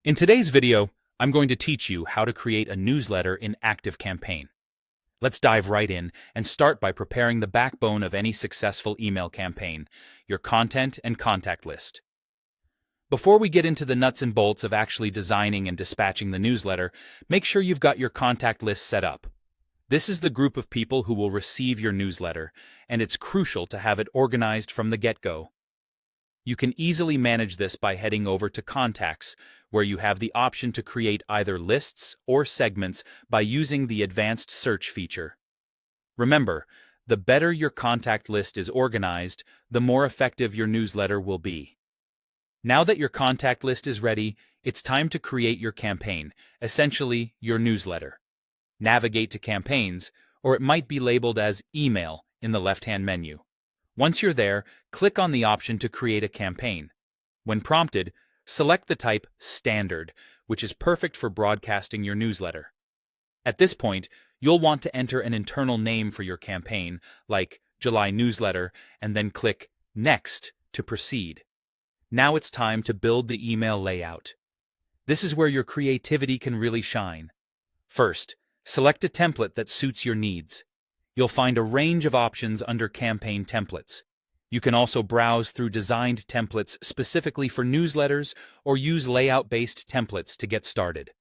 In today's video, I'm going to teach you how to create a newsletter in ActiveCampaign. Let's dive right in and start by preparing the backbone of any successful email campaign, your content and contact list. Before we get into the nuts and bolts of actually designing and dispatching the newsletter, make sure you've got your contact list set up. This is the group of people who will receive your newsletter, and it's crucial to have it organized from the get-go. You can easily manage this by heading over to Contacts, where you have the option to create either lists or segments by using the advanced search feature. Remember, the better your contact list is organized, the more effective your newsletter will be. Now that your contact list is ready, it's time to create your campaign, essentially your newsletter. Navigate to Campaigns, or it might be labeled as Email in the left-hand menu. Once you're there, click on the option to create a campaign. When prompted, select the type Standard, which is perfect for broadcasting your newsletter. At this point, you'll want to enter an internal name for your campaign, like July Newsletter, and then click Next to proceed. Now it's time to build the email layout. This is where your creativity can really shine. First, select a template that suits your needs. You'll find a range of options under Campaign Templates. You can also browse through designed templates specifically for newsletters or use layout-based templates to get started.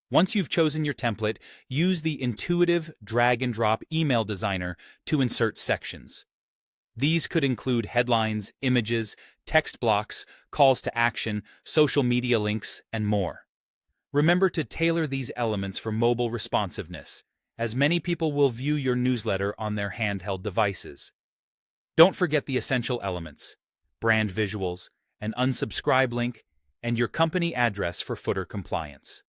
Once you've chosen your template, use the intuitive drag-and-drop email designer to insert sections. These could include headlines, images, text blocks, calls to action, social media links, and more. Remember to tailor these elements for mobile responsiveness, as many people will view your newsletter on their handheld devices. Don't forget the essential elements: brand visuals, an unsubscribe link, and your company address for footer compliance.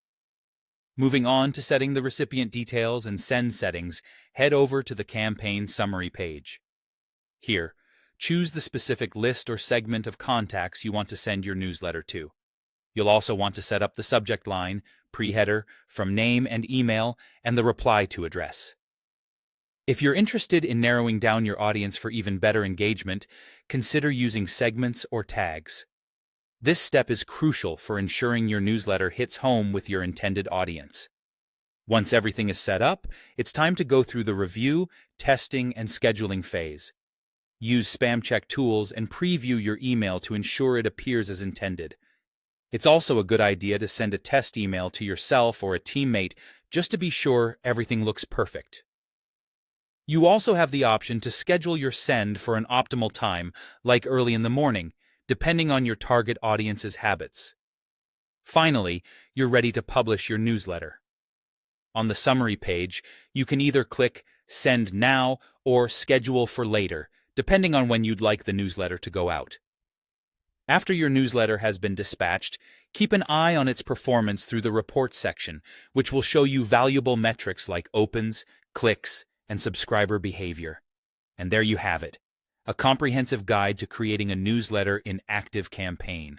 Moving on to setting the recipient details and send settings, head over to the campaign summary page. Here, choose the specific list or segment of contacts you want to send your newsletter to. You'll also want to set up the subject line, pre-header, from name and email, and the reply to address. If you're interested in narrowing down your audience for even better engagement, consider using segments or tags. This step is crucial for ensuring your newsletter hits home with your intended audience. Once everything is set up, it's time to go through the review, testing, and scheduling phase. Use spam check tools and preview your email to ensure it appears as intended. It's also a good idea to send a test email to yourself or a teammate just to be sure everything looks perfect. You also have the option to schedule your send for an optimal time, like early in the morning, depending on your target audience's habits. Finally, you're ready to publish your newsletter. On the summary page, you can either click Send Now or Schedule for Later, depending on when you'd like the newsletter to go out. After your newsletter has been dispatched, keep an eye on its performance through the Reports section, which will show you valuable metrics like opens, clicks, and subscriber behavior. And there you have it, a comprehensive guide to creating a newsletter in ActiveCampaign.